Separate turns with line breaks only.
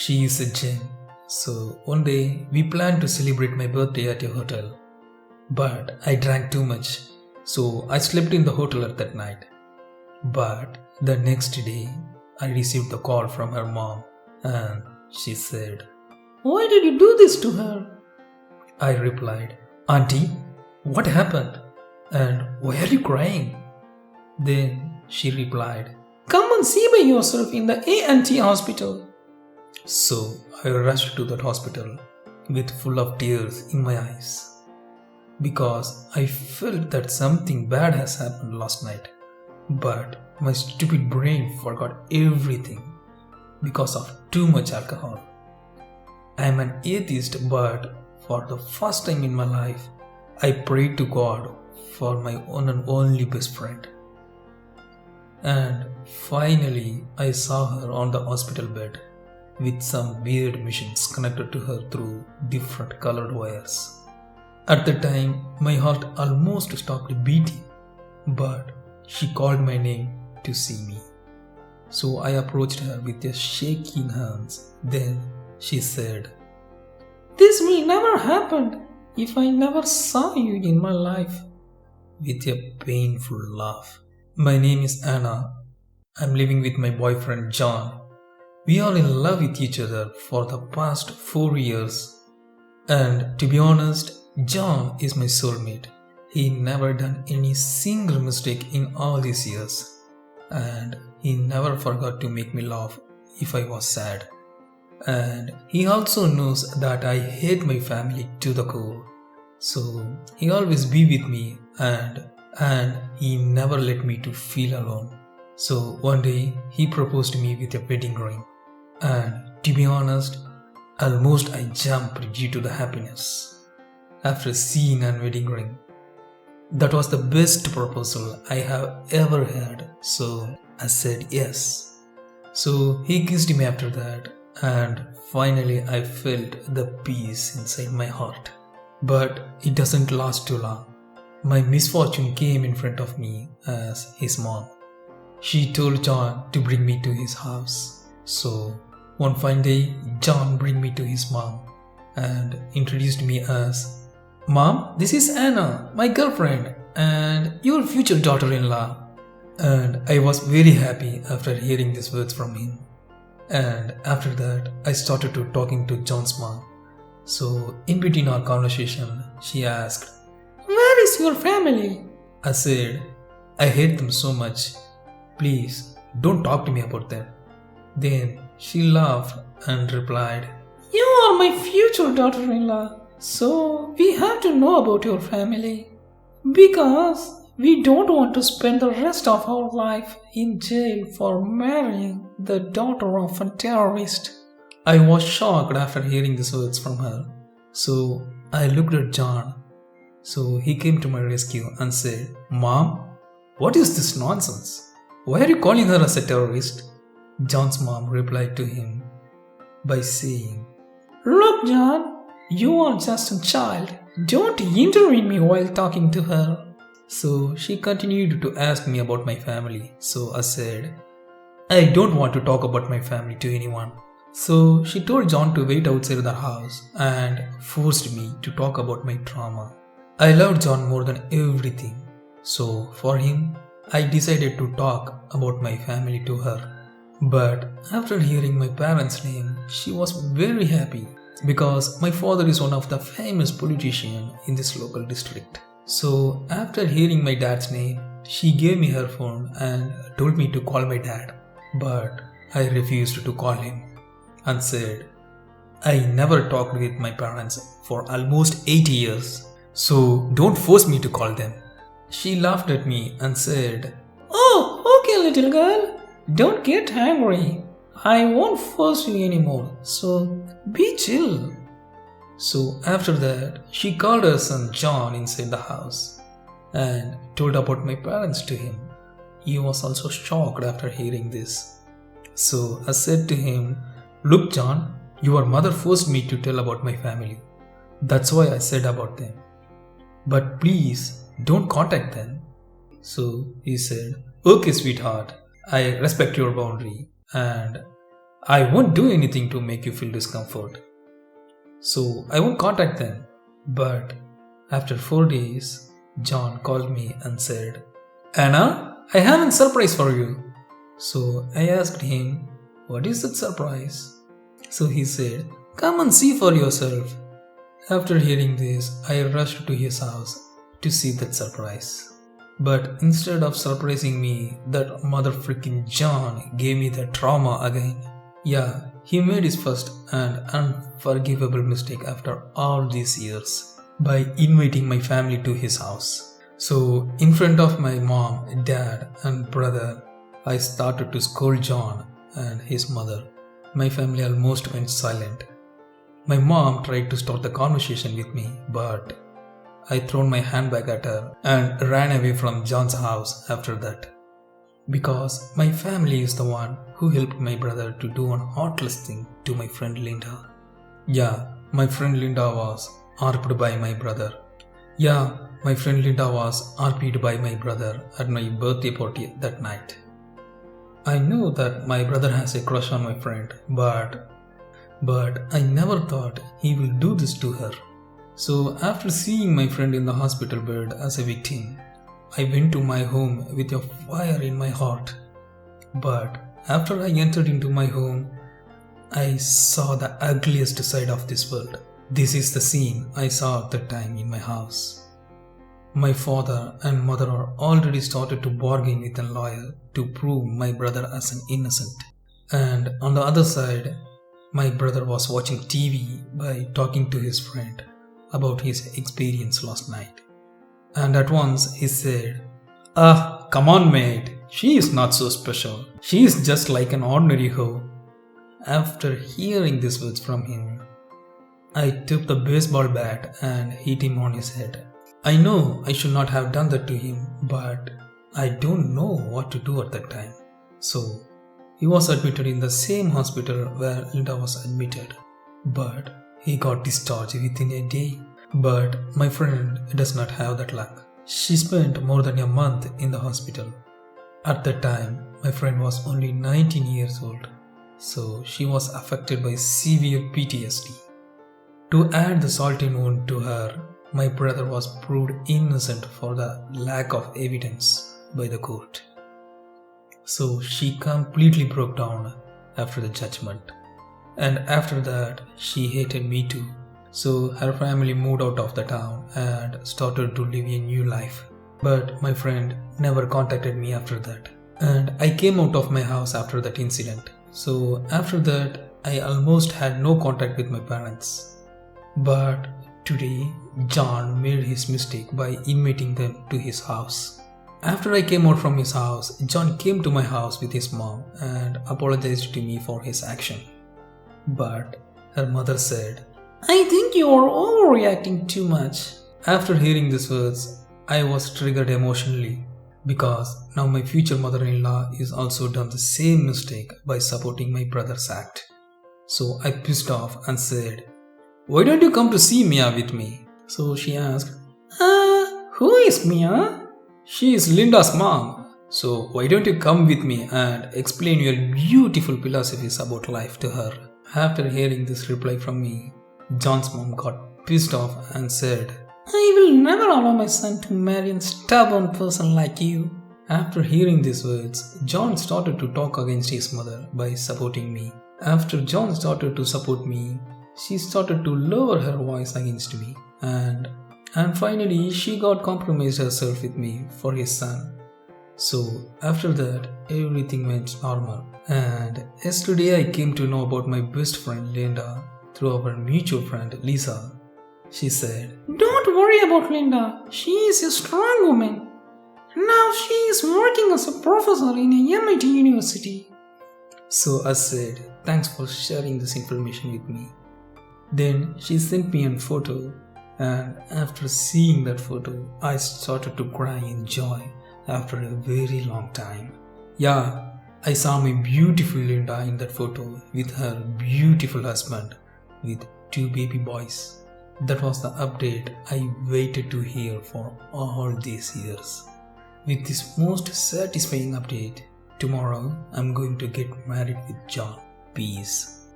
She is a gem. So one day we planned to celebrate my birthday at a hotel. But I drank too much. So I slept in the hotel at that night. But the next day I received the call from her mom and she said, "Why did you do this to her?" I replied, "Auntie, what happened? And why are you crying?" Then she replied, "Come and see by yourself in the A&T hospital." So I rushed to that hospital with full of tears in my eyes because I felt that something bad has happened last night. But my stupid brain forgot everything because of too much alcohol. I am an atheist, but for the first time in my life, I prayed to God for my one and only best friend. And finally, I saw her on the hospital bed with some weird machines connected to her through different colored wires. At the time, my heart almost stopped beating, but she called my name to see me. So I approached her with a shaking hands. Then she said, "This will never happen if I never saw you in my life," with a painful laugh. "My name is Anna. I'm living with my boyfriend John. We are in love with each other for the past 4 years. And to be honest, John is my soulmate. He never done any single mistake in all these years. And he never forgot to make me laugh if I was sad. And he also knows that I hate my family to the core. So he always be with me and he never let me to feel alone. So one day he proposed to me with a wedding ring. And to be honest, almost I jumped due to the happiness after seeing a wedding ring. That was the best proposal I have ever had. So I said yes. So he kissed me after that, and finally I felt the peace inside my heart. But it doesn't last too long. My misfortune came in front of me as his mom. She told John to bring me to his house. So one fine day, John bring me to his mom and introduced me as, "Mom, this is Anna, my girlfriend, and your future daughter-in-law." And I was very happy after hearing these words from him. And after that, I started to talking to John's mom. So in between our conversation, she asked, "Where is your family?" I said, "I hate them so much. Please don't talk to me about them." Then she laughed and replied, "You are my future daughter-in-law, so we have to know about your family because we don't want to spend the rest of our life in jail for marrying the daughter of a terrorist." I was shocked after hearing these words from her. So I looked at John. So he came to my rescue and said, "Mom, what is this nonsense? Why are you calling her as a terrorist?" John's mom replied to him by saying, "Look, John, you are just a child. Don't intervene me while talking to her." So she continued to ask me about my family. So I said, "I don't want to talk about my family to anyone." So she told John to wait outside the house and forced me to talk about my trauma. I loved John more than everything. So for him, I decided to talk about my family to her. But after hearing my parents' name, she was very happy because my father is one of the famous politicians in this local district. So after hearing my dad's name, she gave me her phone and told me to call my dad. But I refused to call him and said, "I never talked with my parents for almost 8 years, so don't force me to call them." She laughed at me and said, "Oh, okay, little girl. Don't get angry. I won't force you anymore, so be chill." So after that, she called her son John inside the house and told about my parents to him. He was also shocked after hearing this. So I said to him, "Look, John, your mother forced me to tell about my family. That's why I said about them. But please don't contact them." So he said, "Okay, sweetheart, I respect your boundary and I won't do anything to make you feel discomfort. So I won't contact them. But after 4 days, John called me and said, Anna, I have a surprise for you. So I asked him, what is that surprise? So he said, come and see for yourself. After hearing this, I rushed to his house to see that surprise. But instead of surprising me, that mother freaking John gave me the trauma again. Yeah, he made his first and unforgivable mistake after all these years by inviting my family to his house. So, in front of my mom, dad, and brother, I started to scold John and his mother. My family almost went silent. My mom tried to start the conversation with me, but I thrown my handbag at her and ran away from John's house after that. Because my family is the one who helped my brother to do an heartless thing to my friend Linda. Yeah, my friend Linda was RP'd by my brother. At my birthday party that night. I know that my brother has a crush on my friend, but I never thought he will do this to her. So after seeing my friend in the hospital bed as a victim, I went to my home with a fire in my heart. But after I entered into my home, I saw the ugliest side of this world. This is the scene I saw at the time in my house. My father and mother are already started to bargain with a lawyer to prove my brother as an innocent. And on the other side, my brother was watching TV by talking to his friend about his experience last night. And at once he said, come on mate, she is not so special. She is just like an ordinary hoe. After hearing these words from him, I took the baseball bat and hit him on his head. I know I should not have done that to him, but I don't know what to do at that time. So he was admitted in the same hospital where Linda was admitted, but he got discharged within a day. But my friend does not have that luck. She spent more than a month in the hospital. At that time, my friend was only 19 years old, so she was affected by severe PTSD. To add the salt in wound to her, my brother was proved innocent for the lack of evidence by the court. So she completely broke down after the judgment. And after that, she hated me too. So her family moved out of the town and started to live a new life. But my friend never contacted me after that. And I came out of my house after that incident. So after that, I almost had no contact with my parents. But today, John made his mistake by inviting them to his house. After I came out from his house, John came to my house with his mom and apologized to me for his action. But her mother said, I think you are overreacting too much. After hearing these words, I was triggered emotionally because now my future mother-in-law is also done the same mistake by supporting my brother's act. So I pissed off and said, why don't you come to see Mia with me? So she asked, who is Mia? She is Linda's mom. So why don't you come with me and explain your beautiful philosophies about life to her? After hearing this reply from me, John's mom got pissed off and said, I will never allow my son to marry a stubborn person like you. After hearing these words, John started to talk against his mother by supporting me. After John started to support me, she started to lower her voice against me. And finally, she got compromised herself with me for his son. So after that, everything went normal. And yesterday I came to know about my best friend Linda through our mutual friend Lisa. She said, don't worry about Linda. She is a strong woman. Now she is working as a professor in a MIT university. So I said, thanks for sharing this information with me. Then she sent me a photo, and after seeing that photo, I started to cry in joy after a very long time. Yeah, I saw my beautiful Linda in that photo with her beautiful husband with 2 baby boys. That was the update I waited to hear for all these years. With this most satisfying update, tomorrow I'm going to get married with John. peace.